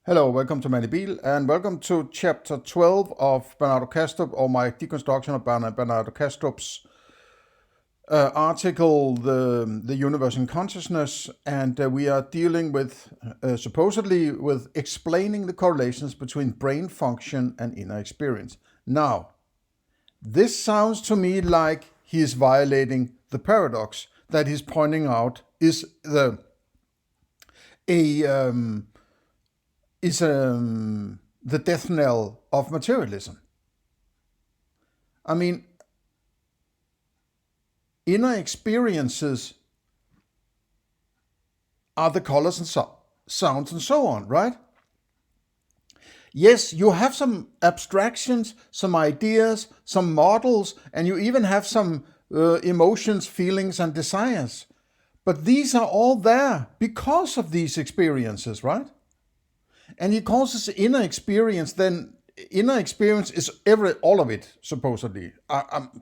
Hello, welcome to Manibil, and welcome to chapter 12 of Bernardo Kastrup, or my deconstruction of Bernardo Kastrup's article, the Universe in Consciousness, and we are dealing with, supposedly, with explaining the correlations between brain function and inner experience. Now, this sounds to me like he is violating the paradox that he's pointing out is a the death knell of materialism. I mean, inner experiences are the colors and sounds and so on, right? Yes, you have some abstractions, some ideas, some models, and you even have some emotions, feelings, and desires. But these are all there because of these experiences, right? And he calls this inner experience. Then inner experience is all of it, supposedly.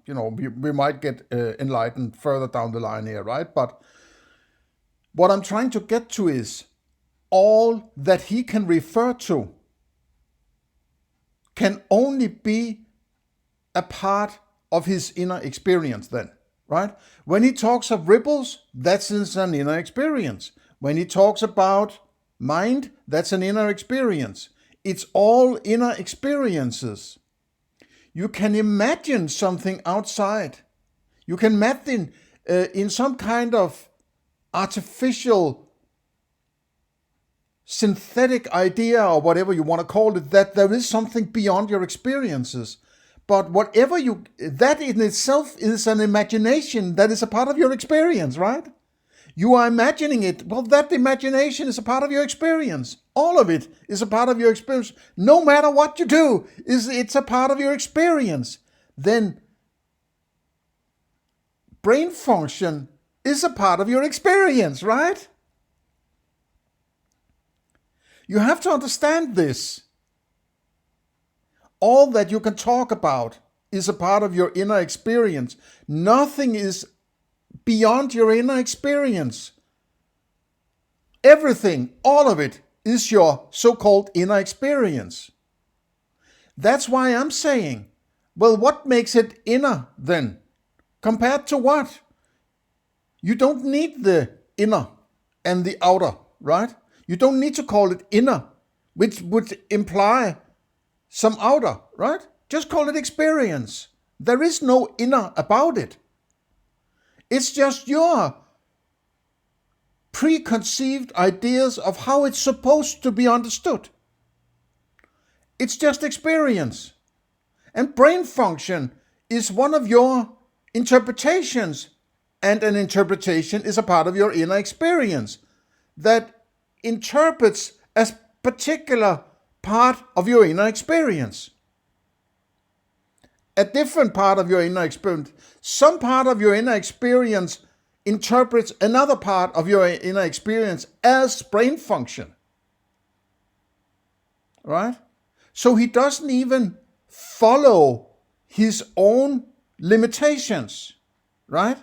We might get enlightened further down the line here, right? But what I'm trying to get to is all that he can refer to can only be a part of his inner experience then, right? When he talks of ripples, that's an inner experience. When he talks about mind, that's an inner experience. It's all inner experiences. You can imagine something outside. You can imagine in some kind of artificial, synthetic idea, or whatever you want to call it, that there is something beyond your experiences. But that in itself is an imagination that is a part of your experience, right? You are imagining it. Well, that imagination is a part of your experience. All of it is a part of your experience. No matter what you do, it's a part of your experience. Then brain function is a part of your experience, right? You have to understand this. All that you can talk about is a part of your inner experience. Nothing is beyond your inner experience. Everything, all of it, is your so-called inner experience. That's why I'm saying, well, what makes it inner then? Compared to what? You don't need the inner and the outer, right? You don't need to call it inner, which would imply some outer, right? Just call it experience. There is no inner about it. It's just your preconceived ideas of how it's supposed to be understood. It's just experience. And brain function is one of your interpretations. And an interpretation is a part of your inner experience that interprets a particular part of your inner experience. A different part of your inner experience. Some part of your inner experience interprets another part of your inner experience as brain function. Right? So he doesn't even follow his own limitations. Right?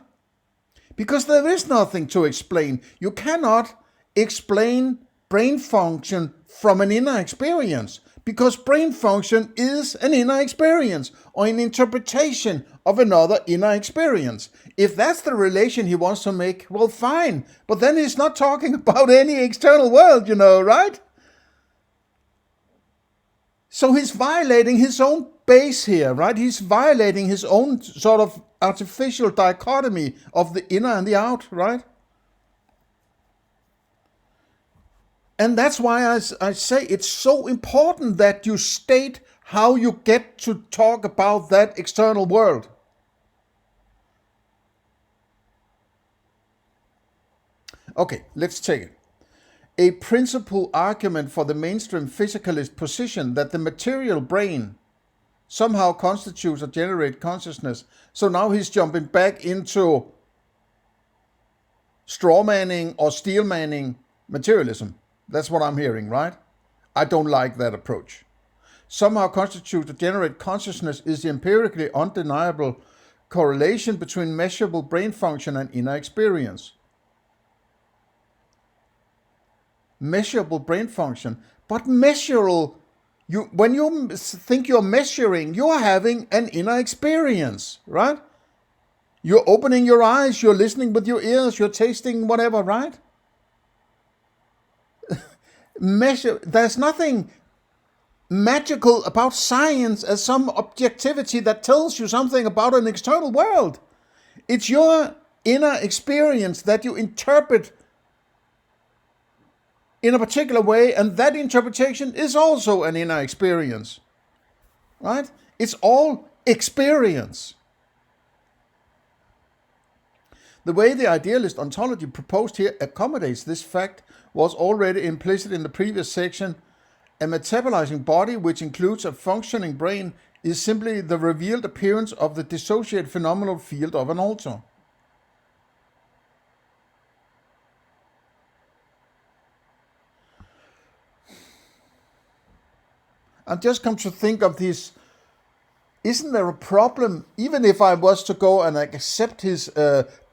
Because there is nothing to explain. You cannot explain brain function from an inner experience, because brain function is an inner experience or an interpretation of another inner experience. If that's the relation he wants to make, well, fine. But then he's not talking about any external world, right? So he's violating his own base here, right? He's violating his own sort of artificial dichotomy of the inner and the out, right? And that's why I say it's so important that you state how you get to talk about that external world. Okay, let's take it. A principal argument for the mainstream physicalist position that the material brain somehow constitutes or generates consciousness. So now he's jumping back into strawmanning or steelmanning materialism. That's what I'm hearing, right? I don't like that approach. Somehow constitute to generate consciousness is the empirically undeniable correlation between measurable brain function and inner experience. Measurable brain function. but measurable. When you think you're measuring, you're having an inner experience, right? You're opening your eyes, you're listening with your ears, you're tasting whatever, right? There's nothing magical about science as some objectivity that tells you something about an external world. It's your inner experience that you interpret in a particular way, and that interpretation is also an inner experience, right? It's all experience. The way the idealist ontology proposed here accommodates this fact was already implicit in the previous section. A metabolizing body, which includes a functioning brain, is simply the revealed appearance of the dissociated phenomenal field of an alter. I've just come to think of this. Isn't there a problem, even if I was to go and accept his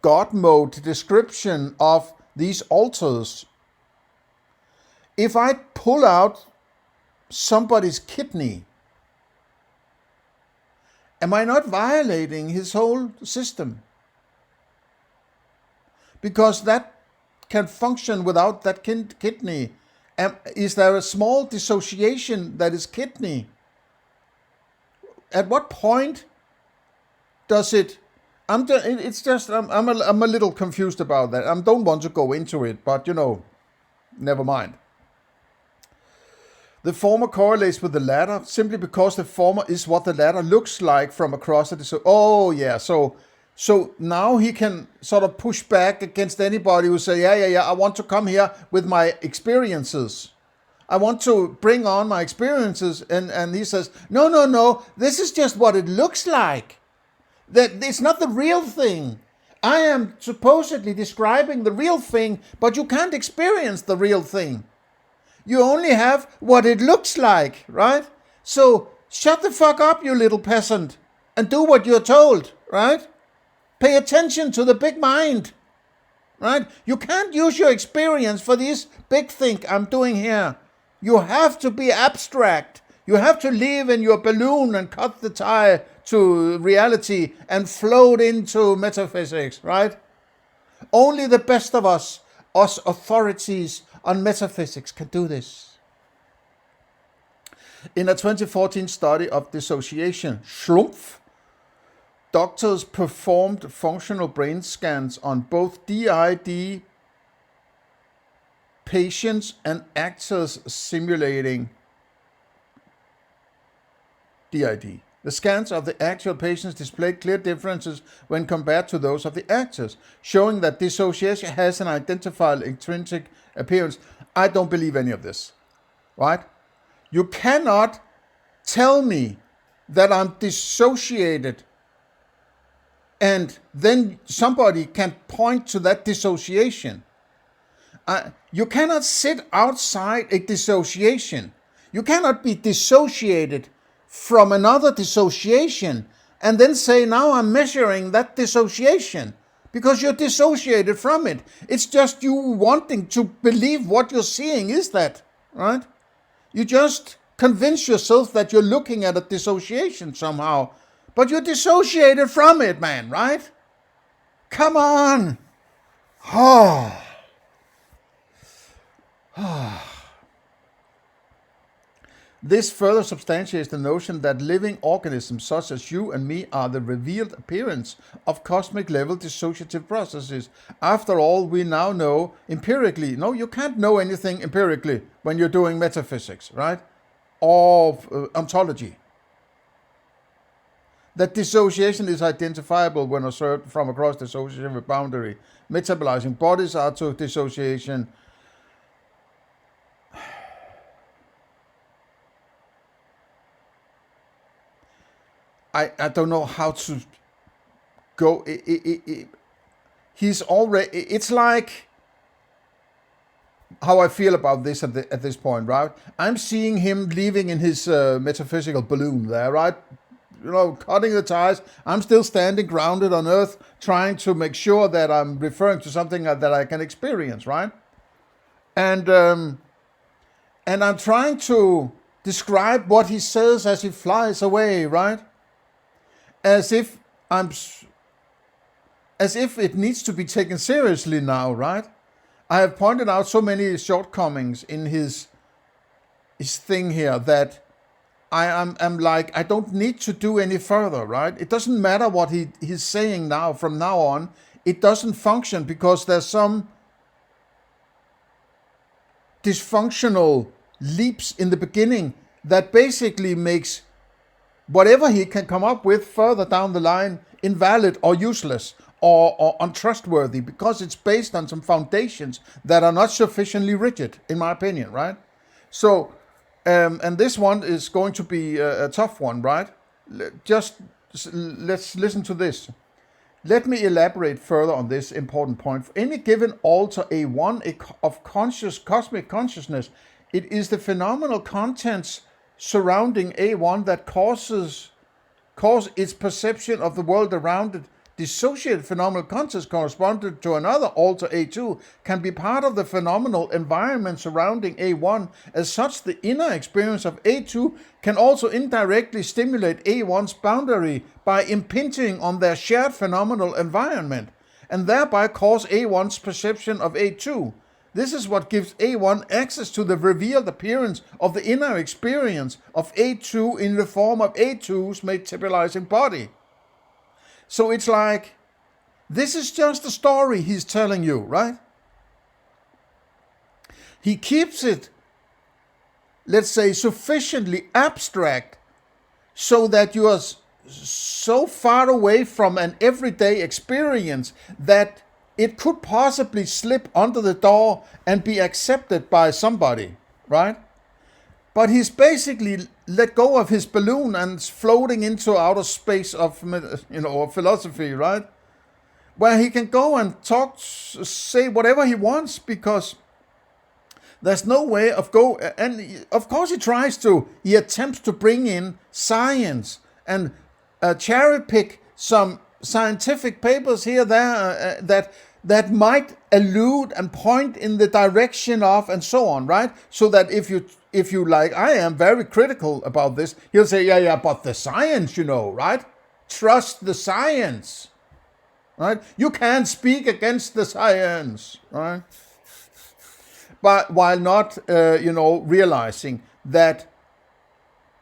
God mode description of these altars? If I pull out somebody's kidney, am I not violating his whole system? Because that can function without that kidney. Is there a small dissociation that is kidney? At what point does it? I'm a little confused about that. I don't want to go into it, but never mind. The former correlates with the latter simply because the former is what the latter looks like from across the. Oh yeah, so now he can sort of push back against anybody who say, yeah, I want to come here with my experiences. I want to bring on my experiences. And he says, no, this is just what it looks like. That it's not the real thing. I am supposedly describing the real thing, but you can't experience the real thing. You only have what it looks like, right? So shut the fuck up, you little peasant, and do what you're told, right? Pay attention to the big mind, right? You can't use your experience for this big thing I'm doing here. You have to be abstract. You have to live in your balloon and cut the tie to reality and float into metaphysics, right? Only the best of us authorities on metaphysics can do this. In a 2014 study of dissociation, Schlumpf, doctors performed functional brain scans on both DID patients and actors simulating DID. The scans of the actual patients displayed clear differences when compared to those of the actors, showing that dissociation has an identifiable intrinsic appearance. I don't believe any of this, right? You cannot tell me that I'm dissociated and then somebody can point to that dissociation. You cannot sit outside a dissociation. You cannot be dissociated from another dissociation and then say, now I'm measuring that dissociation, because you're dissociated from it. It's just you wanting to believe what you're seeing is that, right? You just convince yourself that you're looking at a dissociation somehow, but you're dissociated from it, man, right? Come on. This further substantiates the notion that living organisms such as you and me are the revealed appearance of cosmic level dissociative processes. After all, we now know empirically. No, you can't know anything empirically when you're doing metaphysics, right? Or ontology. That dissociation is identifiable when observed from across the dissociative boundary. Metabolizing bodies are to dissociation. I don't know how to go. He's already. It's like how I feel about this at this point, right? I'm seeing him leaving in his metaphysical balloon there, right? Cutting the ties. I'm still standing grounded on earth, trying to make sure that I'm referring to something that I can experience, right? And And I'm trying to describe what he says as he flies away, right? As if it needs to be taken seriously now, right? I have pointed out so many shortcomings in his thing here that I'm like, I don't need to do any further, right? It doesn't matter what he's saying now, from now on. It doesn't function because there's some dysfunctional leaps in the beginning that basically makes whatever he can come up with further down the line invalid or useless or untrustworthy, because it's based on some foundations that are not sufficiently rigid, in my opinion, right? So, and this one is going to be a tough one, right? Let's listen to this. Let me elaborate further on this important point. For any given alter A1 of cosmic consciousness, it is the phenomenal contents surrounding A1 that cause its perception of the world around it. Dissociated phenomenal contents corresponding to another alter A2 can be part of the phenomenal environment surrounding A1. As such, the inner experience of A2 can also indirectly stimulate A1's boundary by impinging on their shared phenomenal environment, and thereby cause A1's perception of A2. This is what gives A1 access to the revealed appearance of the inner experience of A2 in the form of A2's materializing body. So it's like, this is just a story he's telling you, right? He keeps it, let's say, sufficiently abstract so that you are so far away from an everyday experience that it could possibly slip under the door and be accepted by somebody, right? But he's basically let go of his balloon and is floating into outer space of, philosophy, right? Where he can go and talk, say whatever he wants, because there's no way of go. And of course he attempts to bring in science and cherry pick some scientific papers here, there, that might allude and point in the direction of, and so on, right? So that if you like, I am very critical about this, he'll say, yeah, but the science, right? Trust the science, right? You can't speak against the science, right? But while not, realizing that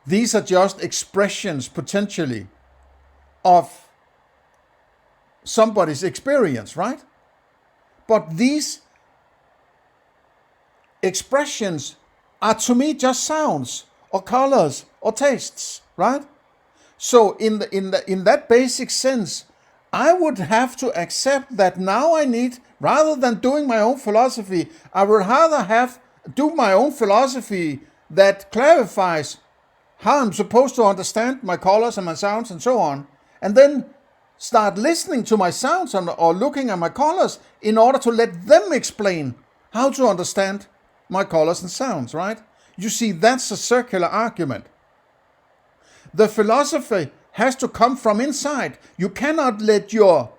these are just expressions, potentially, of somebody's experience, right? But these expressions are, to me, just sounds or colors or tastes, right? So in that basic sense, I would have to accept that now I need, rather than doing my own philosophy, I would rather do my own philosophy that clarifies how I'm supposed to understand my colors and my sounds and so on, and then start listening to my sounds or looking at my colors in order to let them explain how to understand my colors and sounds, right? You see, that's a circular argument. The philosophy has to come from inside. You cannot let your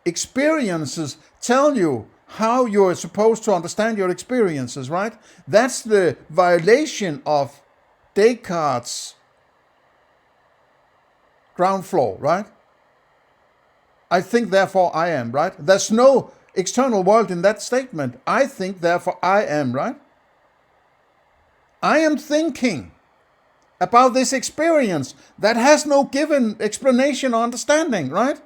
experiences tell you how you're supposed to understand your experiences, right? That's the violation of Descartes' ground floor, right? I think, therefore I am, right? There's no external world in that statement. I think, therefore I am, right? I am thinking about this experience that has no given explanation or understanding, right?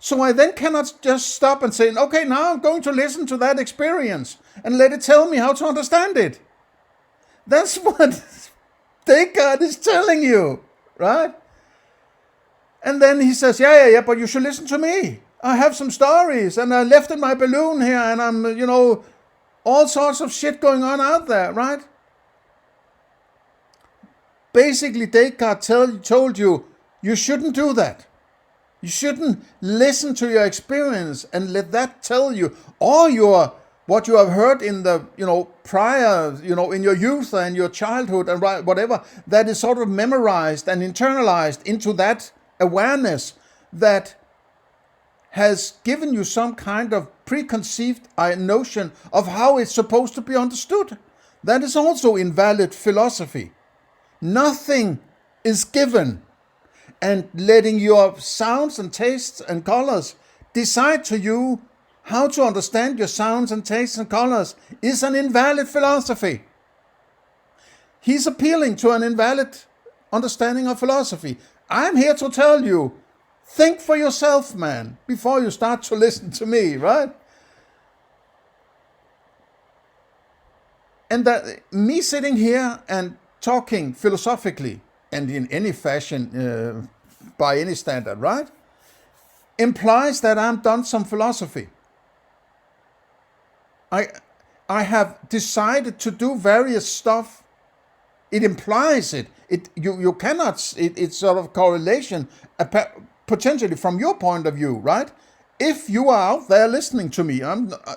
So I then cannot just stop and say, okay, now I'm going to listen to that experience and let it tell me how to understand it. That's what Descartes is telling you, right? And then he says, yeah, but you should listen to me. I have some stories, and I left in my balloon here, and I'm, all sorts of shit going on out there, right? Basically, Descartes told you shouldn't do that. You shouldn't listen to your experience and let that tell you, or what you have heard in the, prior, in your youth and your childhood and whatever, that is sort of memorized and internalized into that awareness that has given you some kind of preconceived notion of how it's supposed to be understood. That is also invalid philosophy. Nothing is given, and letting your sounds and tastes and colors decide to you how to understand your sounds and tastes and colors is an invalid philosophy. He's appealing to an invalid understanding of philosophy. I'm here to tell you, think for yourself, man, before you start to listen to me, right? And that me sitting here and talking philosophically and in any fashion, by any standard, right, implies that I've done some philosophy. I have decided to do various stuff. It implies it. You cannot. It's sort of correlation, potentially from your point of view, right? If you are out there listening to me,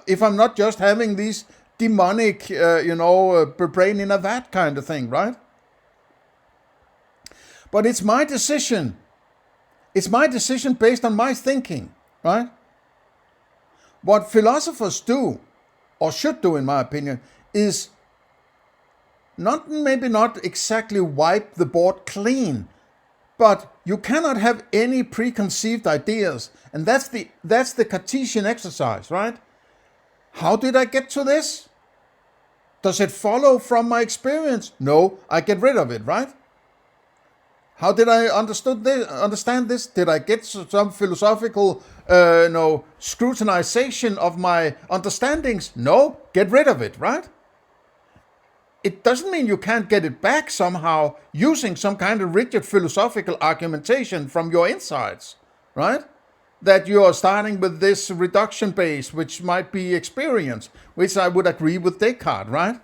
if I'm not just having these demonic, brain in a vat kind of thing, right? But it's my decision. It's my decision based on my thinking, right? What philosophers do, or should do in my opinion, is maybe not exactly wipe the board clean, but you cannot have any preconceived ideas. And that's the Cartesian exercise, right? How did I get to this? Does it follow from my experience? No, I get rid of it, right? How did I understand this? Did I get some philosophical scrutinization of my understandings? No, get rid of it, right? It doesn't mean you can't get it back somehow using some kind of rigid philosophical argumentation from your insides, right? That you are starting with this reduction base, which might be experience, which I would agree with Descartes, right?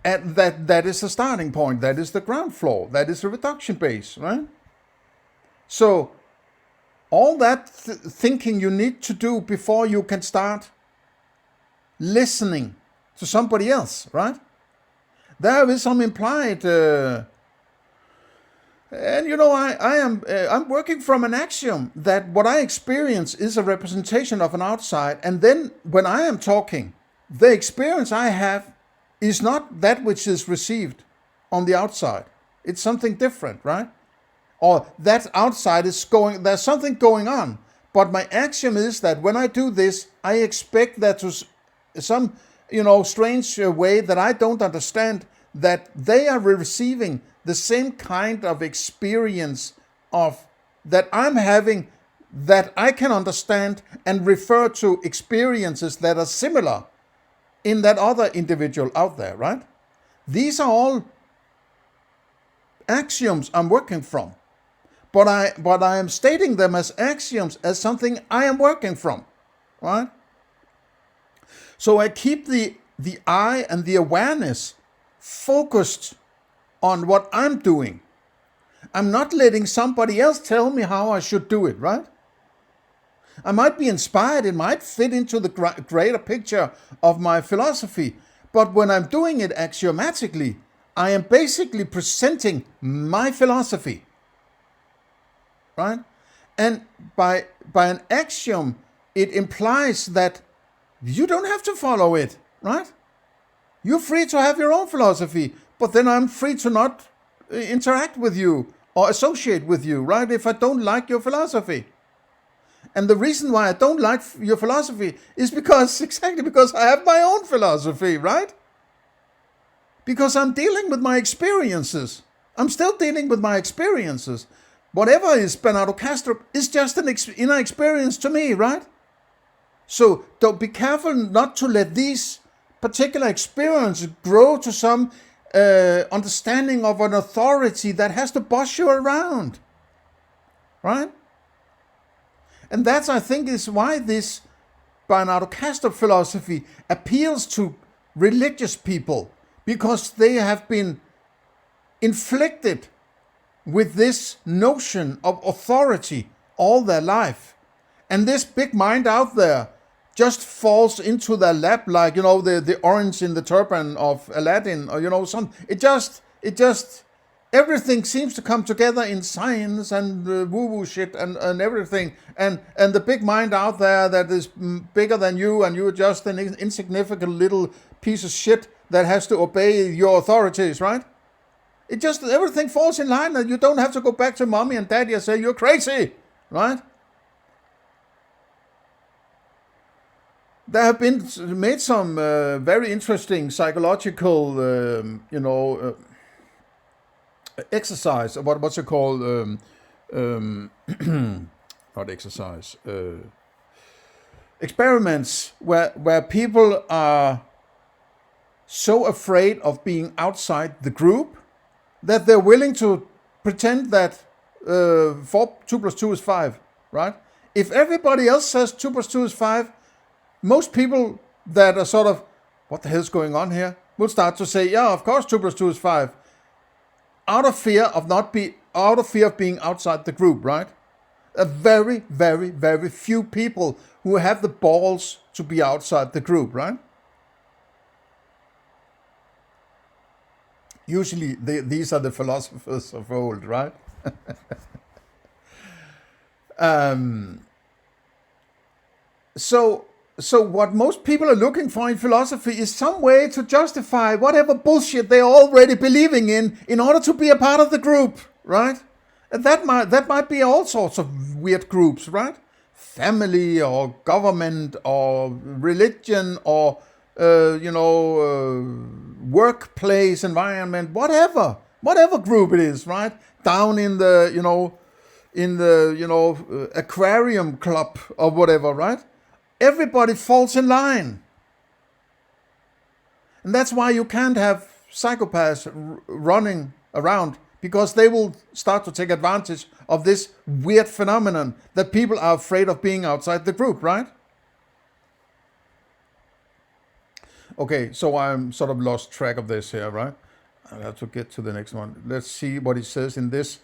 And that is the starting point, that is the ground floor, that is the reduction base, right? So all that thinking you need to do before you can start listening to somebody else, right? There is some implied, and I'm working from an axiom that what I experience is a representation of an outside, and then when I am talking, the experience I have is not that which is received on the outside. It's something different, right? Or that outside there's something going on. But my axiom is that when I do this, I expect that to some, strange way that I don't understand, that they are receiving the same kind of experience of that I'm having, that I can understand and refer to experiences that are similar in that other individual out there, right? These are all axioms I'm working from. But I am stating them as axioms, as something I am working from, right? So I keep the eye and the awareness focused on what I'm doing. I'm not letting somebody else tell me how I should do it, right? I might be inspired, it might fit into the greater picture of my philosophy, but when I'm doing it axiomatically, I am basically presenting my philosophy, right? And by an axiom, it implies that you don't have to follow it, right? You're free to have your own philosophy, but then I'm free to not interact with you or associate with you, right? If I don't like your philosophy. And the reason why I don't like your philosophy is exactly because I have my own philosophy, right? Because I'm dealing with my experiences. I'm still dealing with my experiences. Whatever is Bernardo Kastrup is just an inner experience to me, right? So don't be careful not to let these particular experiences grow to some understanding of an authority that has to boss you around, right? And that's, I think, is why this Bernardo Kastrup philosophy appeals to religious people, because they have been inflicted with this notion of authority all their life. And this big mind out there just falls into their lap like, the orange in the turban of Aladdin, or, it just Everything seems to come together in science and woo-woo shit and everything. And the big mind out there that is bigger than you, and you're just an insignificant little piece of shit that has to obey your authorities, right? It just, everything falls in line, and you don't have to go back to mommy and daddy and say, you're crazy, right? There have been made some very interesting psychological, exercise. What's it called? Not exercise. Experiments where people are so afraid of being outside the group that they're willing to pretend that 2 plus 2 is 5, right? If everybody else says 2 plus 2 is 5, most people that are sort of, what the hell's going on here, will start to say, yeah, of course 2 plus 2 is 5. Out of fear of being outside the group, right? A very, very, very few people who have the balls to be outside the group, right? Usually these are the philosophers of old, right? So what most people are looking for in philosophy is some way to justify whatever bullshit they're already believing in order to be a part of the group, right? And that might be all sorts of weird groups, right? Family or government or religion or workplace environment, whatever group it is, right? Down in the aquarium club or whatever, right? Everybody falls in line. And that's why you can't have psychopaths running around, because they will start to take advantage of this weird phenomenon that people are afraid of being outside the group, right? Okay, so I'm sort of lost track of this here, right? I'll have to get to the next one. Let's see what it says in this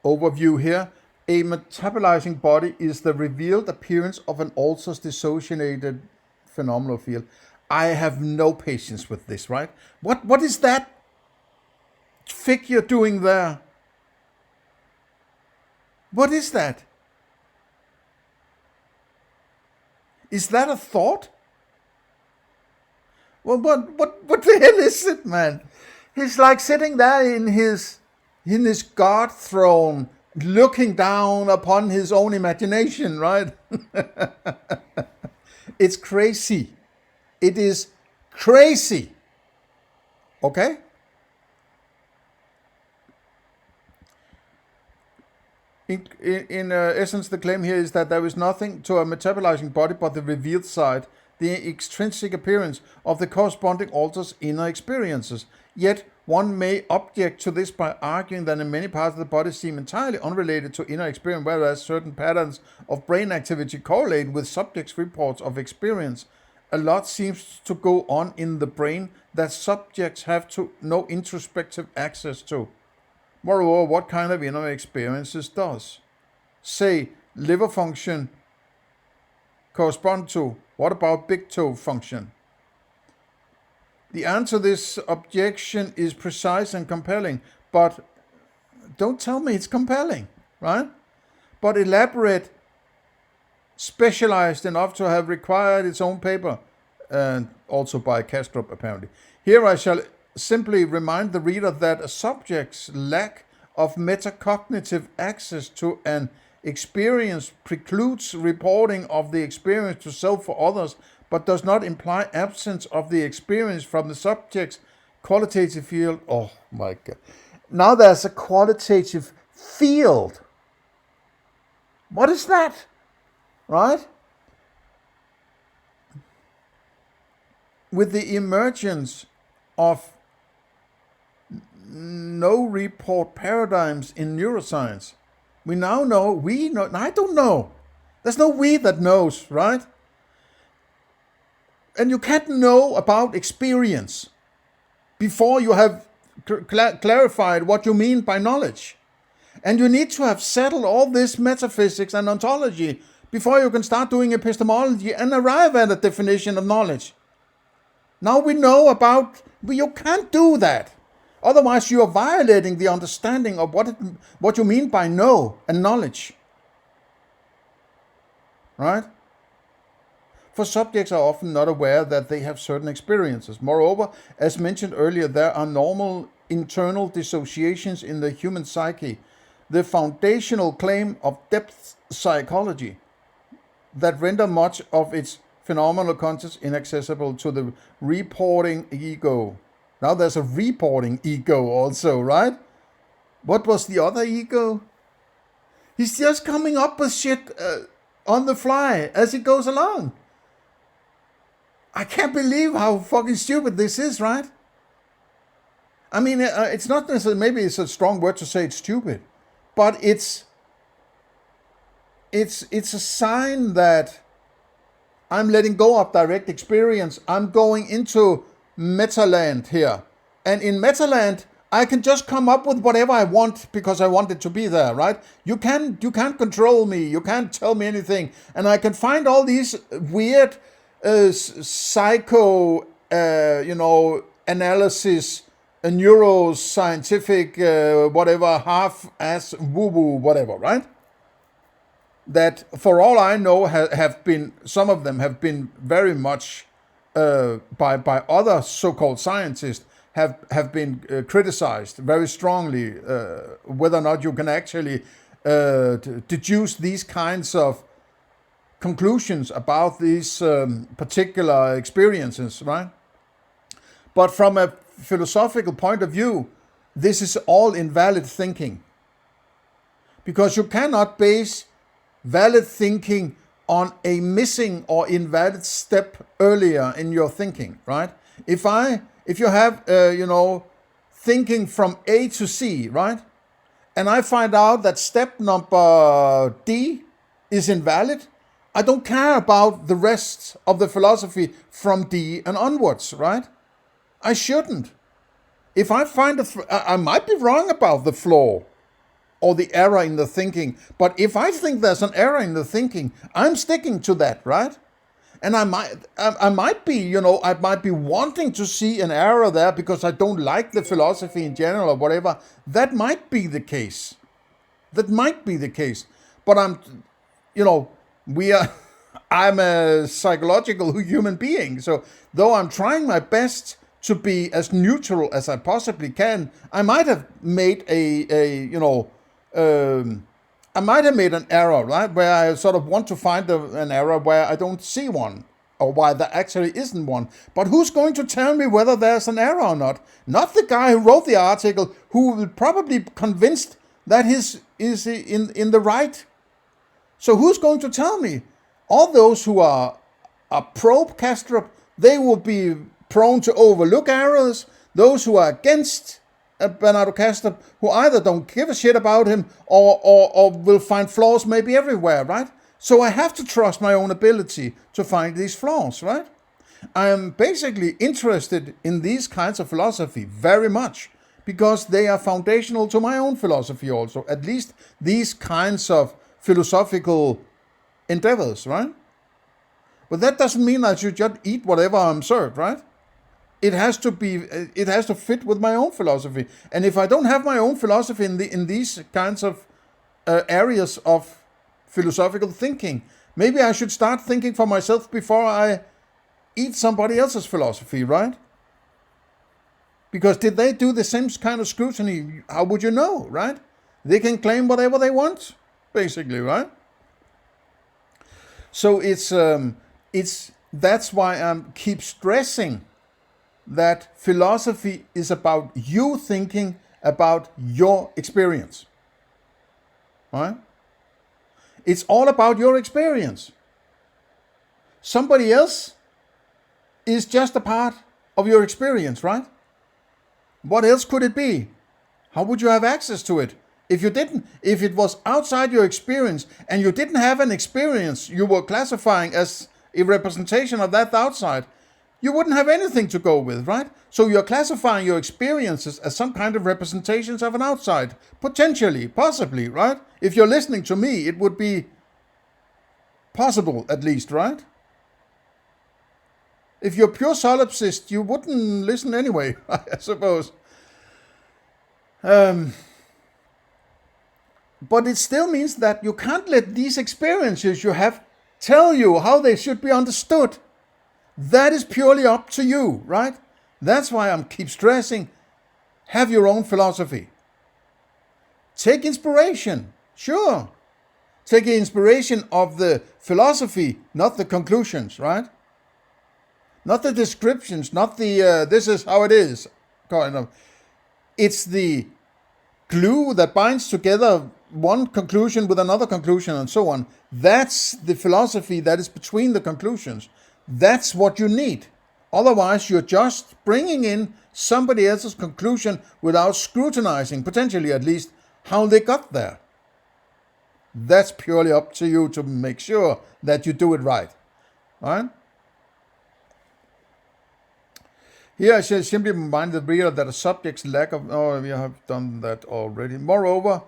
overview here. A metabolizing body is the revealed appearance of an also dissociated phenomenal field. I have no patience with this, right? What is that figure doing there? What is that? Is that a thought? Well, what the hell is it, man? He's like sitting there in his God throne, looking down upon his own imagination, right? It's crazy. It is crazy. Okay? In essence, the claim here is that there is nothing to a metabolizing body but the revealed side, the extrinsic appearance of the corresponding alter's inner experiences. Yet one may object to this by arguing that in many parts of the body seem entirely unrelated to inner experience, whereas certain patterns of brain activity correlate with subjects' reports of experience. A lot seems to go on in the brain that subjects have no introspective access to. Moreover, what kind of inner experiences does, say, liver function correspond to? What about big toe function? The answer to this objection is precise and compelling, but don't tell me it's compelling, right? But elaborate, specialized enough to have required its own paper, and also by Kastrup apparently. Here I shall simply remind the reader that a subject's lack of metacognitive access to an experience precludes reporting of the experience to self or others, but does not imply absence of the experience from the subject's qualitative field. Oh my God. Now there's a qualitative field. What is that? Right? With the emergence of no report paradigms in neuroscience, we now know, I don't know. There's no we that knows, right? And you can't know about experience before you have clarified what you mean by knowledge. And you need to have settled all this metaphysics and ontology before you can start doing epistemology and arrive at a definition of knowledge. Now we know about, you can't do that. Otherwise, you are violating the understanding of what you mean by know and knowledge. Right? For subjects are often not aware that they have certain experiences. Moreover, as mentioned earlier, there are normal internal dissociations in the human psyche, the foundational claim of depth psychology, that render much of its phenomenal content inaccessible to the reporting ego. Now there's a reporting ego also, right? What was the other ego? He's just coming up with shit on the fly as he goes along. I can't believe how fucking stupid this is, right? I mean, it's not necessarily, maybe it's a strong word to say it's stupid, but it's a sign that I'm letting go of direct experience. I'm going into metaland here. And in metaland, I can just come up with whatever I want because I want it to be there, right? You can't control me. You can't tell me anything. And I can find all these weird psycho, analysis, neuroscientific, whatever, half-ass woo-woo, whatever, right? That, for all I know, have been, some of them have been very much, by other so-called scientists, have been criticized very strongly, whether or not you can actually deduce these kinds of conclusions about these particular experiences, right? But from a philosophical point of view, this is all invalid thinking. Because you cannot base valid thinking on a missing or invalid step earlier in your thinking, right? If you have, thinking from A to C, right? And I find out that step number D is invalid, I don't care about the rest of the philosophy from D and onwards, right? I shouldn't. If I find I might be wrong about the flaw or the error in the thinking, but if I think there's an error in the thinking, I'm sticking to that, right? And I might be wanting to see an error there because I don't like the philosophy in general or whatever. That might be the case. But I'm a psychological human being. So though I'm trying my best to be as neutral as I possibly can, I might have made I might have made an error, right? Where I sort of want to find an error where I don't see one, or why there actually isn't one. But who's going to tell me whether there's an error or not? Not the guy who wrote the article, who will probably be convinced that his is in the right. So who's going to tell me? All those who are pro Kastrup, they will be prone to overlook errors. Those who are against Bernardo Kastrup, who either don't give a shit about him or will find flaws maybe everywhere, right? So I have to trust my own ability to find these flaws, right? I am basically interested in these kinds of philosophy very much because they are foundational to my own philosophy also, at least these kinds of philosophical endeavors, right? But that doesn't mean I should just eat whatever I'm served, right? It has to fit with my own philosophy. And if I don't have my own philosophy in these kinds of areas of philosophical thinking, maybe I should start thinking for myself before I eat somebody else's philosophy, right? Because did they do the same kind of scrutiny? How would you know, right? They can claim whatever they want, basically, right? So that's why I keep stressing that philosophy is about you thinking about your experience, right? It's all about your experience. Somebody else is just a part of your experience, right? What else could it be? How would you have access to it? If it was outside your experience and you didn't have an experience you were classifying as a representation of that outside, you wouldn't have anything to go with, right? So you're classifying your experiences as some kind of representations of an outside. Potentially, possibly, right? If you're listening to me, it would be possible, at least, right? If you're pure solipsist, you wouldn't listen anyway, I suppose. Um, but it still means that you can't let these experiences you have tell you how they should be understood. That is purely up to you, right? That's why I keep stressing, have your own philosophy. Take inspiration, sure. Take inspiration of the philosophy, not the conclusions, right? Not the descriptions, not the this is how it is kind of. It's the glue that binds together one conclusion with another conclusion and so on. That's the philosophy that is between the conclusions. That's what you need. Otherwise, you're just bringing in somebody else's conclusion without scrutinizing, potentially at least, how they got there. That's purely up to you to make sure that you do it right. Right? Here I should simply remind the reader that a subject's lack of... Oh, we have done that already. Moreover,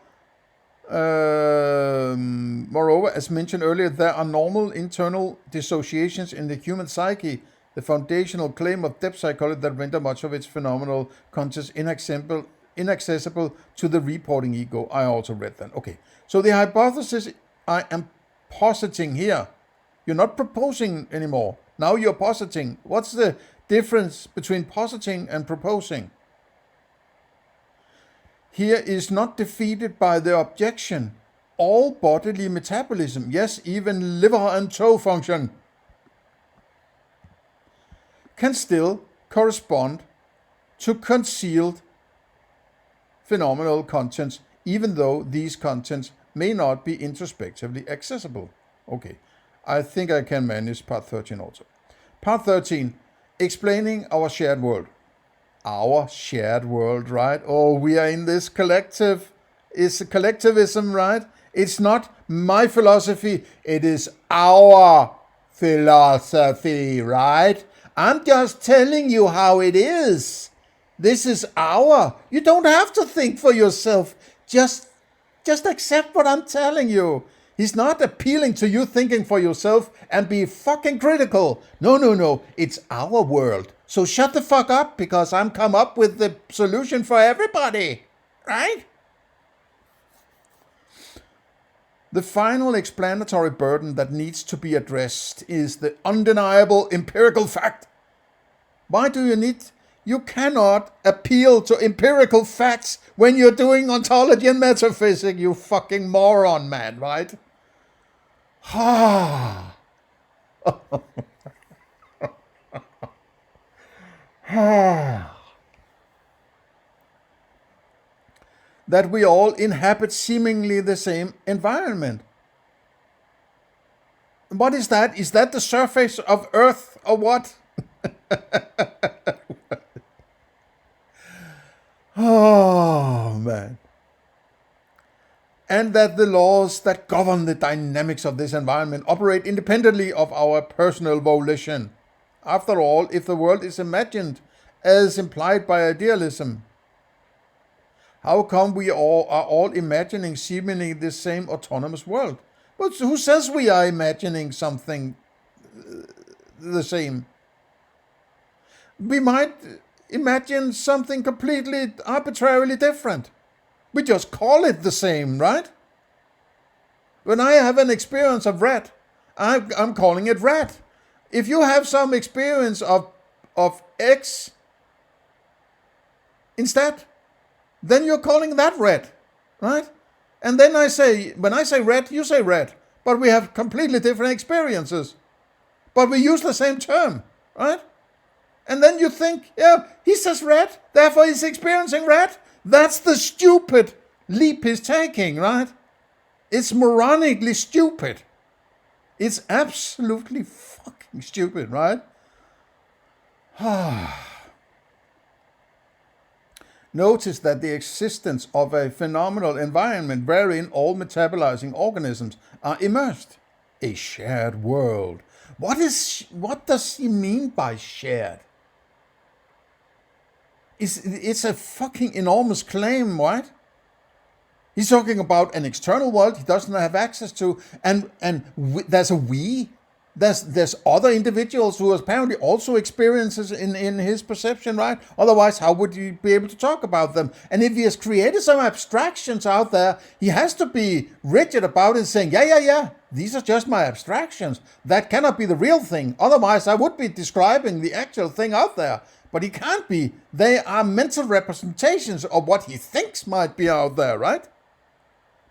as mentioned earlier, there are normal internal dissociations in the human psyche, the foundational claim of depth psychology that render much of its phenomenal conscious inaccessible to the reporting ego. I also read that. Okay, so the hypothesis I am positing here, you're not proposing anymore. Now you're positing. What's the difference between positing and proposing? Here is not defeated by the objection. All bodily metabolism, yes, even liver and toe function, can still correspond to concealed phenomenal contents, even though these contents may not be introspectively accessible. Okay, I think I can manage part 13 also. Part 13, explaining our shared world. Our shared world, right? Oh, we are in this collective. It's a collectivism, right? It's not my philosophy. It is our philosophy, right? I'm just telling you how it is. This is our. You don't have to think for yourself. Just accept what I'm telling you. He's not appealing to you thinking for yourself and be fucking critical. No. It's our world. So shut the fuck up, because I'm come up with the solution for everybody. Right? The final explanatory burden that needs to be addressed is the undeniable empirical fact. Why do you need... You cannot appeal to empirical facts when you're doing ontology and metaphysics, you fucking moron, man, right? That we all inhabit seemingly the same environment. What is that? Is that the surface of Earth or what? Oh, man. And that the laws that govern the dynamics of this environment operate independently of our personal volition. After all, if the world is imagined as implied by idealism, how come we all are all imagining seemingly the same autonomous world? But who says we are imagining something the same? We might imagine something completely arbitrarily different. We just call it the same, right? When I have an experience of red, I'm calling it red. If you have some experience of X instead, then you're calling that red, right? And then when I say red, you say red. But we have completely different experiences. But we use the same term, right? And then you think, yeah, he says red, therefore he's experiencing red. That's the stupid leap he's taking, right? It's moronically stupid. It's absolutely fucking stupid, right? Notice that the existence of a phenomenal environment wherein all metabolizing organisms are immersed. A shared world. What does he mean by shared? It's a fucking enormous claim, right? He's talking about an external world he doesn't have access to, and there's a we. There's other individuals who apparently also experiences in his perception, right? Otherwise, how would you be able to talk about them? And if he has created some abstractions out there, he has to be rigid about it, saying, yeah, these are just my abstractions. That cannot be the real thing. Otherwise, I would be describing the actual thing out there. But he can't be. They are mental representations of what he thinks might be out there, right?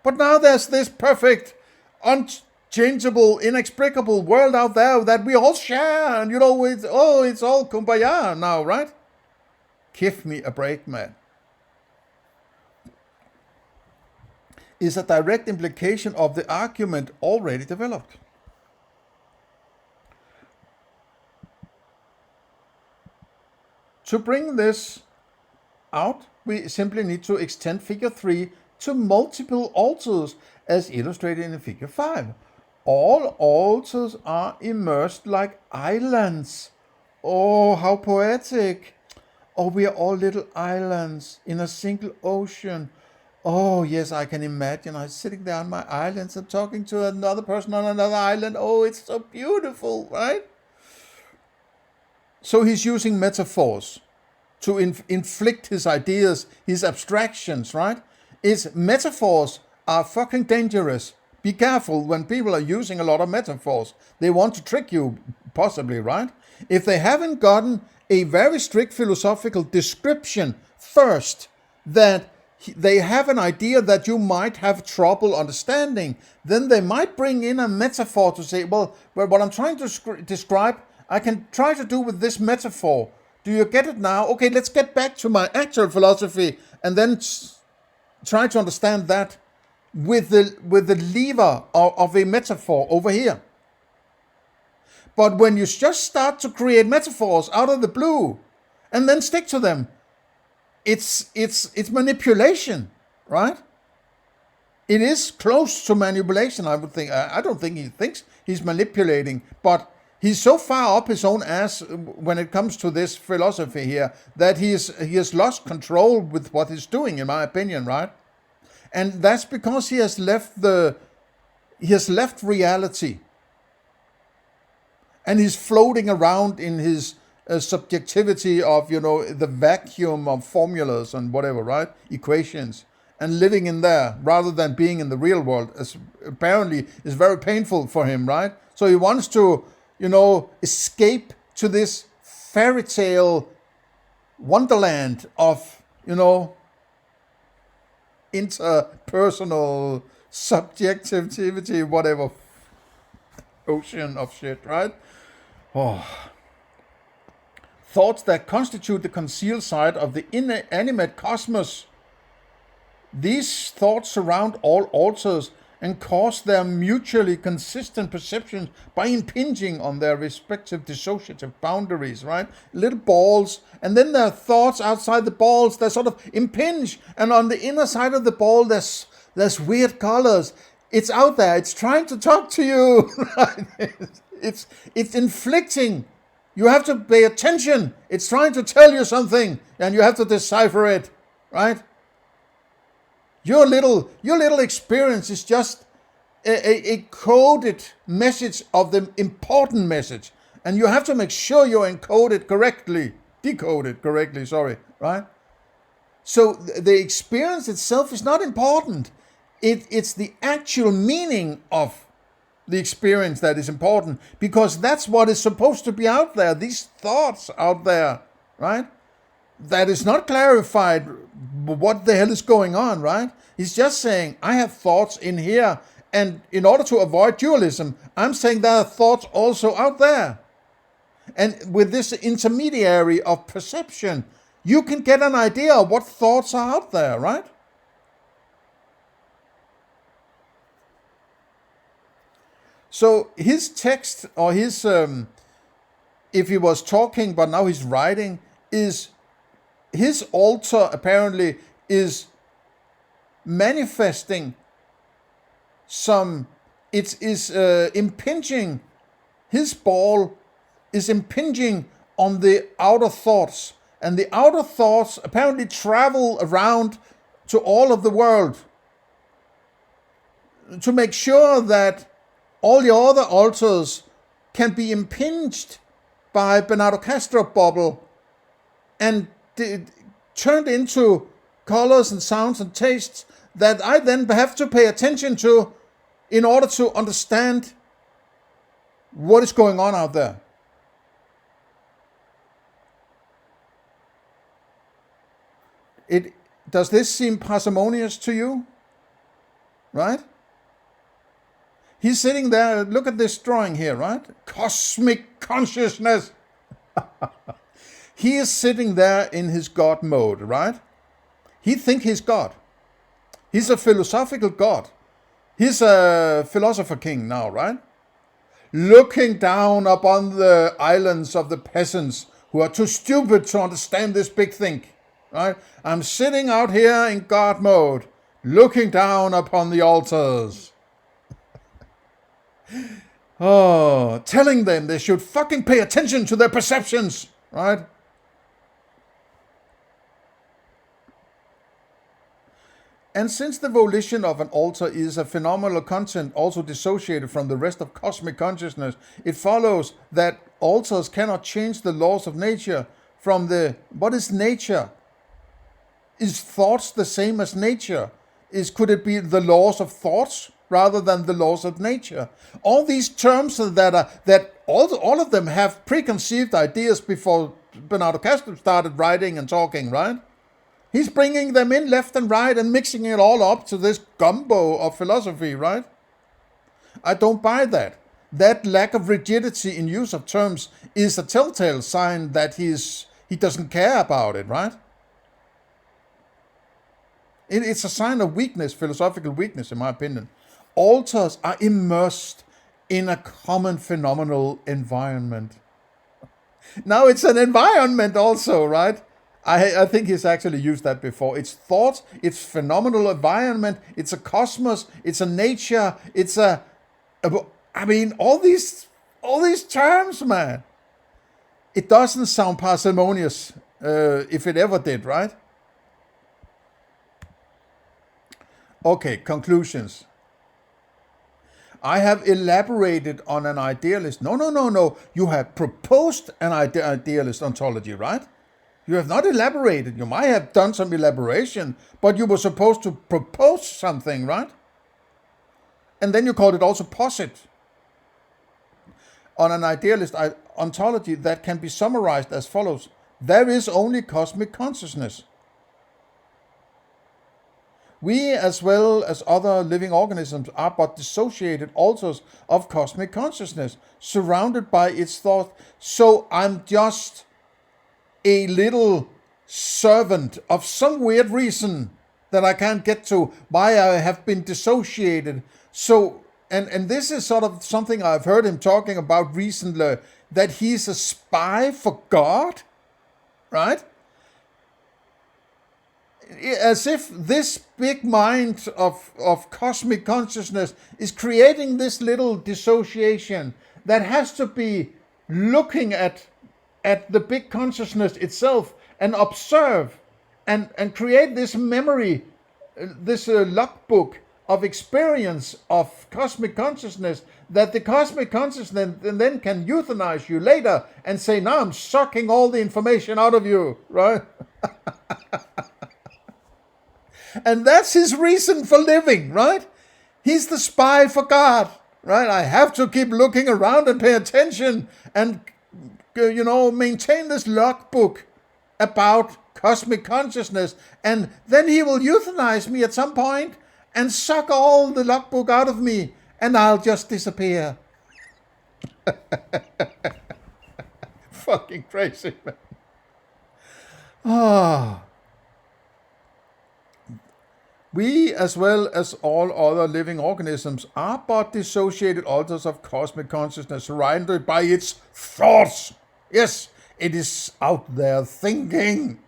But now there's this perfect, unchangeable, inexplicable world out there that we all share, and it's all kumbaya now, right? Give me a break, man. Is a direct implication of the argument already developed. To bring this out, we simply need to extend figure 3 to multiple altars as illustrated in figure 5. All altars are immersed like islands. Oh, how poetic. Oh, we are all little islands in a single ocean. Oh, yes, I can imagine. I'm sitting there on my islands and talking to another person on another island. Oh, it's so beautiful, right? So he's using metaphors to inflict his ideas, his abstractions, right? Metaphors are fucking dangerous. Be careful when people are using a lot of metaphors. They want to trick you, possibly, right? If they haven't gotten a very strict philosophical description first, that they have an idea that you might have trouble understanding, then they might bring in a metaphor to say, well, what I'm trying to describe, I can try to do with this metaphor. Do you get it now? Okay, let's get back to my actual philosophy and then try to understand that with the lever of a metaphor over here. But when you just start to create metaphors out of the blue and then stick to them, it's manipulation, right? It is close to manipulation, I would think. I don't think he thinks he's manipulating, but he's so far up his own ass when it comes to this philosophy here that he has lost control with what he's doing, in my opinion, right? And that's because he has left reality, and he's floating around in his subjectivity of the vacuum of formulas and whatever, right? Equations, and living in there rather than being in the real world, as apparently is very painful for him, right? So he wants to escape to this fairy tale wonderland of interpersonal subjectivity, whatever ocean of shit, right? Oh. Thoughts that constitute the concealed side of the inanimate cosmos. These thoughts surround all altars and cause their mutually consistent perceptions by impinging on their respective dissociative boundaries, right? Little balls, and then there are thoughts outside the balls that sort of impinge, and on the inner side of the ball there's weird colors. It's out there, it's trying to talk to you. It's inflicting. You have to pay attention. It's trying to tell you something, and you have to decipher it, right? Your little experience is just a coded message of the important message, and you have to make sure you decode it correctly, sorry, right? So the experience itself is not important. It's the actual meaning of the experience that is important, because that's what is supposed to be out there, these thoughts out there, right? That is not clarified what the hell is going on, right? He's just saying, I have thoughts in here, and in order to avoid dualism, I'm saying there are thoughts also out there. And with this intermediary of perception, you can get an idea of what thoughts are out there, right? So his text, or his, if he was talking but now he's writing, is his altar apparently is manifesting it is impinging, his ball is impinging on the outer thoughts, and the outer thoughts apparently travel around to all of the world to make sure that all the other altars can be impinged by Bernardo Kastrup bubble and turned into colors and sounds and tastes that I then have to pay attention to in order to understand what is going on out there. Does this seem parsimonious to you? Right? He's sitting there, look at this drawing here, right? Cosmic consciousness. He is sitting there in his God mode, right? He thinks he's God. He's a philosophical God. He's a philosopher king now, right? Looking down upon the islands of the peasants who are too stupid to understand this big thing, right? I'm sitting out here in God mode, looking down upon the altars. Oh, telling them they should fucking pay attention to their perceptions, right? And since the volition of an altar is a phenomenal content also dissociated from the rest of cosmic consciousness, it follows that altars cannot change the laws of nature from what is nature? Is thoughts the same as nature? Could it be the laws of thoughts rather than the laws of nature? All these terms that all of them have preconceived ideas before Bernardo Kastrup started writing and talking, right? He's bringing them in left and right and mixing it all up to this gumbo of philosophy, right? I don't buy that. That lack of rigidity in use of terms is a telltale sign that he doesn't care about it, right? It's a sign of weakness, philosophical weakness, in my opinion. Altars are immersed in a common phenomenal environment. Now it's an environment also, right? I think he's actually used that before. It's thought, it's phenomenal environment, it's a cosmos, it's a nature, all these terms, man. It doesn't sound parsimonious, if it ever did, right? Okay, conclusions. I have elaborated on an idealist. No. You have proposed an idealist ontology, right? You have not elaborated. You might have done some elaboration, but you were supposed to propose something, right? And then you called it also posit. On an idealist ontology that can be summarized as follows. There is only cosmic consciousness. We, as well as other living organisms, are but dissociated altars of cosmic consciousness, surrounded by its thought. So I'm just a little servant of some weird reason that I can't get to, why I have been dissociated. So, and this is sort of something I've heard him talking about recently, that he's a spy for God, right? As if this big mind of cosmic consciousness is creating this little dissociation that has to be looking at the big consciousness itself and observe and create this memory, this logbook of experience of cosmic consciousness, that the cosmic consciousness then can euthanize you later and say, now I'm sucking all the information out of you, right? And that's his reason for living, right? He's the spy for God, right? I have to keep looking around and pay attention and, maintain this logbook about cosmic consciousness. And then he will euthanize me at some point and suck all the logbook out of me, and I'll just disappear. Fucking crazy, man. Ah. We, as well as all other living organisms, are but dissociated altars of cosmic consciousness, surrounded by its thoughts. Yes, it is out there thinking,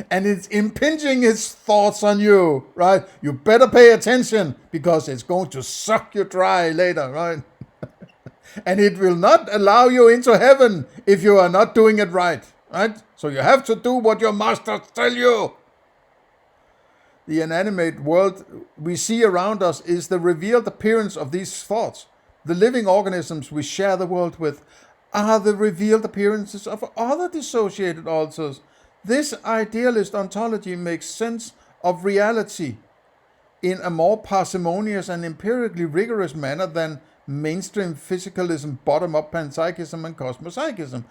and it's impinging its thoughts on you, right? You better pay attention, because it's going to suck you dry later, right? And it will not allow you into heaven if you are not doing it right, right? So you have to do what your masters tell you. The inanimate world we see around us is the revealed appearance of these thoughts. the living organisms we share the world with, are the revealed appearances of other dissociated alters. This idealist ontology makes sense of reality in a more parsimonious and empirically rigorous manner than mainstream physicalism, bottom-up panpsychism, and cosmopsychism.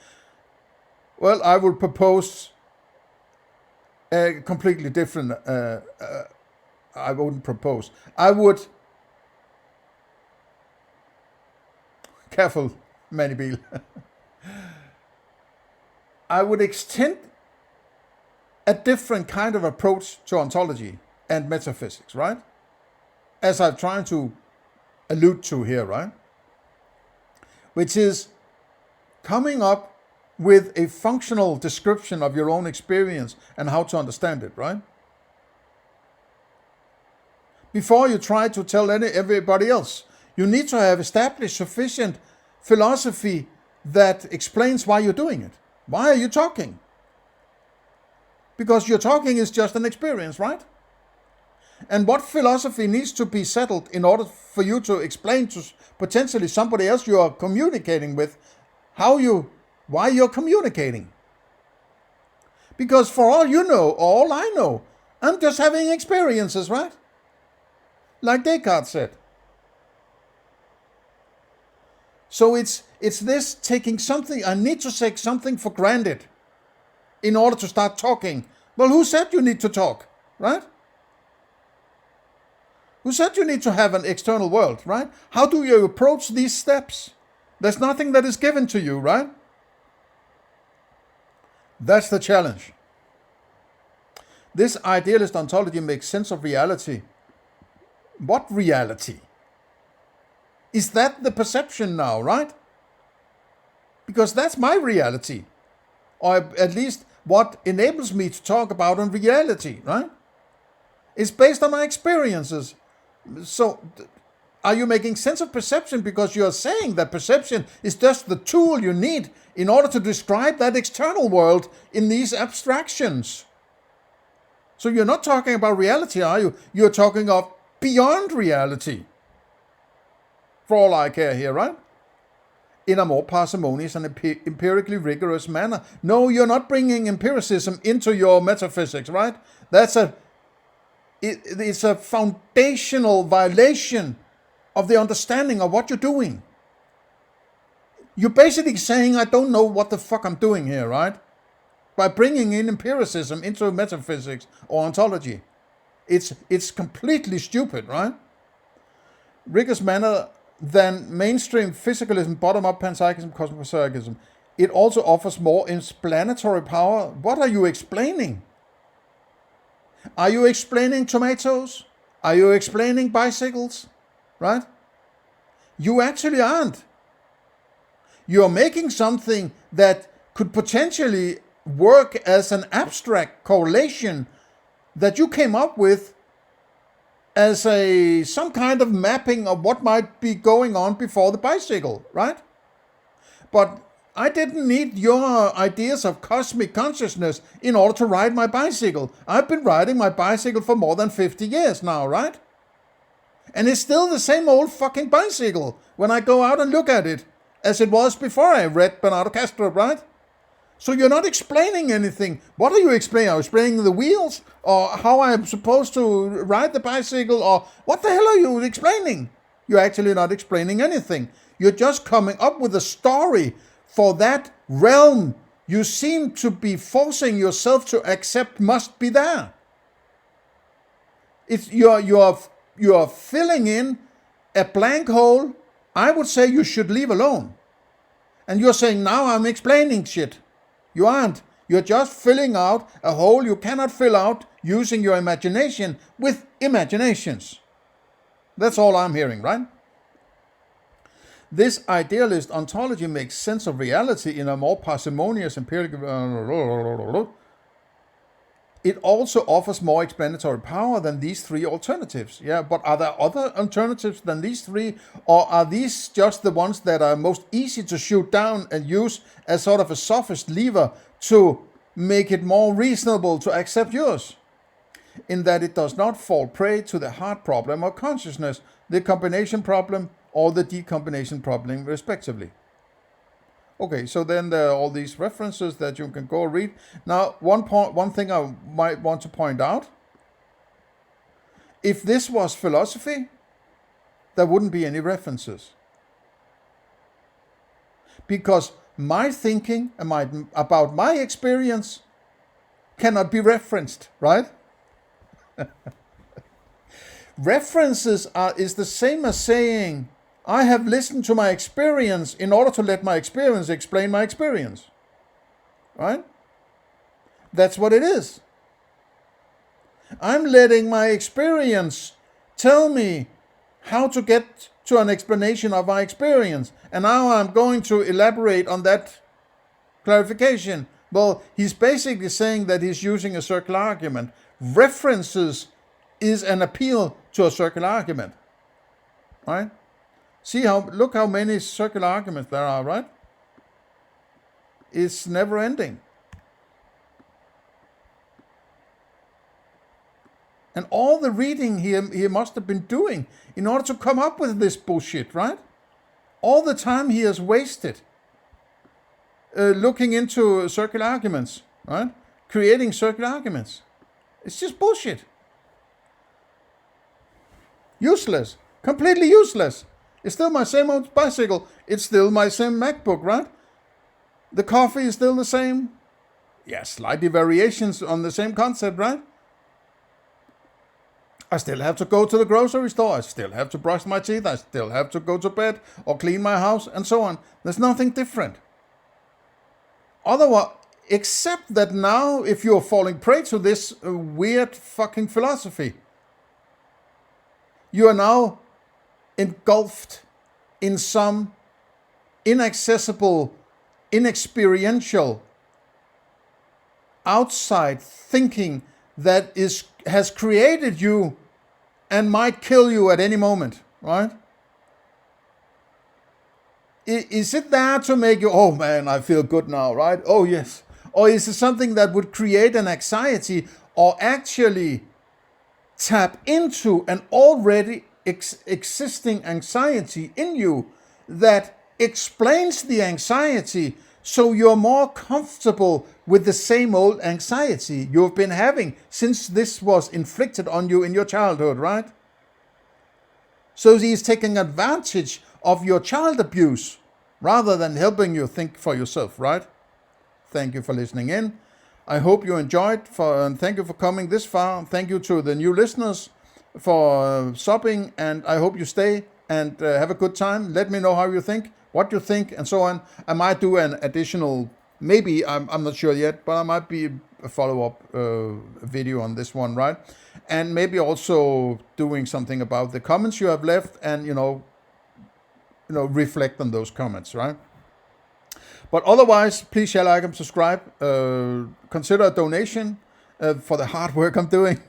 Well, I would propose a completely different... I wouldn't propose. I would... Careful, Manny Beale. I would extend a different kind of approach to ontology and metaphysics, right? As I'm trying to allude to here, right? Which is coming up with a functional description of your own experience and how to understand it, right? Before you try to tell everybody else, you need to have established sufficient philosophy that explains why you're doing it. Why are you talking? Because your talking is just an experience, right? And what philosophy needs to be settled in order for you to explain to potentially somebody else you are communicating with why you're communicating? Because for all you know, all I know, I'm just having experiences, right? Like Descartes said. So it's this taking something, I need to take something for granted in order to start talking. Well, who said you need to talk, right? Who said you need to have an external world, right? How do you approach these steps? There's nothing that is given to you, right? That's the challenge. This idealist ontology makes sense of reality. What reality? Is that the perception now, right? Because that's my reality. Or at least what enables me to talk about on reality, right? It's based on my experiences. So, are you making sense of perception because you're saying that perception is just the tool you need in order to describe that external world in these abstractions? So you're not talking about reality, are you? You're talking of beyond reality. For all I care here, right? In a more parsimonious and empirically rigorous manner. No, you're not bringing empiricism into your metaphysics, right? It's a foundational violation of the understanding of what you're doing. You're basically saying, I don't know what the fuck I'm doing here, right? By bringing in empiricism into metaphysics or ontology. It's completely stupid, right? Rigorous manner than mainstream physicalism, bottom-up panpsychism, cosmopsychism. It also offers more explanatory power. What are you explaining? Are you explaining tomatoes? Are you explaining bicycles? Right? You actually aren't. You're making something that could potentially work as an abstract correlation that you came up with as some kind of mapping of what might be going on before the bicycle, right? But I didn't need your ideas of cosmic consciousness in order to ride my bicycle. I've been riding my bicycle for more than 50 years now, right? And it's still the same old fucking bicycle when I go out and look at it, as it was before I read Bernardo Kastrup, right? So you're not explaining anything. What are you explaining? Are you explaining the wheels? Or how I'm supposed to ride the bicycle? Or what the hell are you explaining? You're actually not explaining anything. You're just coming up with a story for that realm you seem to be forcing yourself to accept must be there. You're filling in a blank hole I would say you should leave alone. And you're saying, now I'm explaining shit. You aren't. You're just filling out a hole you cannot fill out using your imagination with imaginations. That's all I'm hearing, right? This idealist ontology makes sense of reality in a more parsimonious empirical... It also offers more explanatory power than these three alternatives. Yeah, but are there other alternatives than these three? Or are these just the ones that are most easy to shoot down and use as sort of a sophist lever to make it more reasonable to accept yours? In that it does not fall prey to the hard problem of consciousness, the combination problem, or the decombination problem respectively. Okay, so then there are all these references that you can go read. Now, one thing I might want to point out, if this was philosophy, there wouldn't be any references. Because my thinking about my experience cannot be referenced, right? References is the same as saying, I have listened to my experience in order to let my experience explain my experience. Right? That's what it is. I'm letting my experience tell me how to get to an explanation of my experience. And now I'm going to elaborate on that clarification. Well, he's basically saying that he's using a circular argument. References is an appeal to a circular argument. Right? Look how many circular arguments there are, right? It's never ending. And all the reading he must have been doing in order to come up with this bullshit, right? All the time he has wasted looking into circular arguments, right? Creating circular arguments. It's just bullshit. Useless. Completely useless. It's still my same old bicycle. It's still my same MacBook, right? The coffee is still the same. Yeah, slightly variations on the same concept, right? I still have to go to the grocery store. I still have to brush my teeth. I still have to go to bed or clean my house and so on. There's nothing different. Otherwise, except that now, if you're falling prey to this weird fucking philosophy, you are now engulfed in some inaccessible, inexperiential, outside thinking that has created you and might kill you at any moment, right? Is it there to make you, oh man, I feel good now, right? Oh yes. Or is it something that would create an anxiety or actually tap into an already existing anxiety in you that explains the anxiety so you're more comfortable with the same old anxiety you've been having since this was inflicted on you in your childhood, right? So he's taking advantage of your child abuse rather than helping you think for yourself, right? Thank you for listening in. I hope you enjoyed, and thank you for coming this far. Thank you to the new listeners for subbing, and I hope you stay and have a good time. Let me know how you think, what you think, and so on. I might do an additional, maybe, I'm not sure yet, but I might be a follow-up video on this one, right? And maybe also doing something about the comments you have left and, reflect on those comments, right? But otherwise, please share, like, and subscribe. Consider a donation for the hard work I'm doing.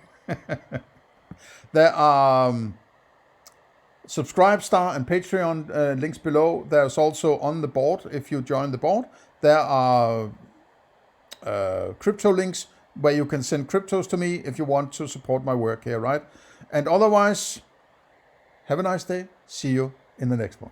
There are Subscribe Star and Patreon links below. There's also on the board, if you join the board, there are crypto links where you can send cryptos to me if you want to support my work here, right? And otherwise, have a nice day. See you in the next one.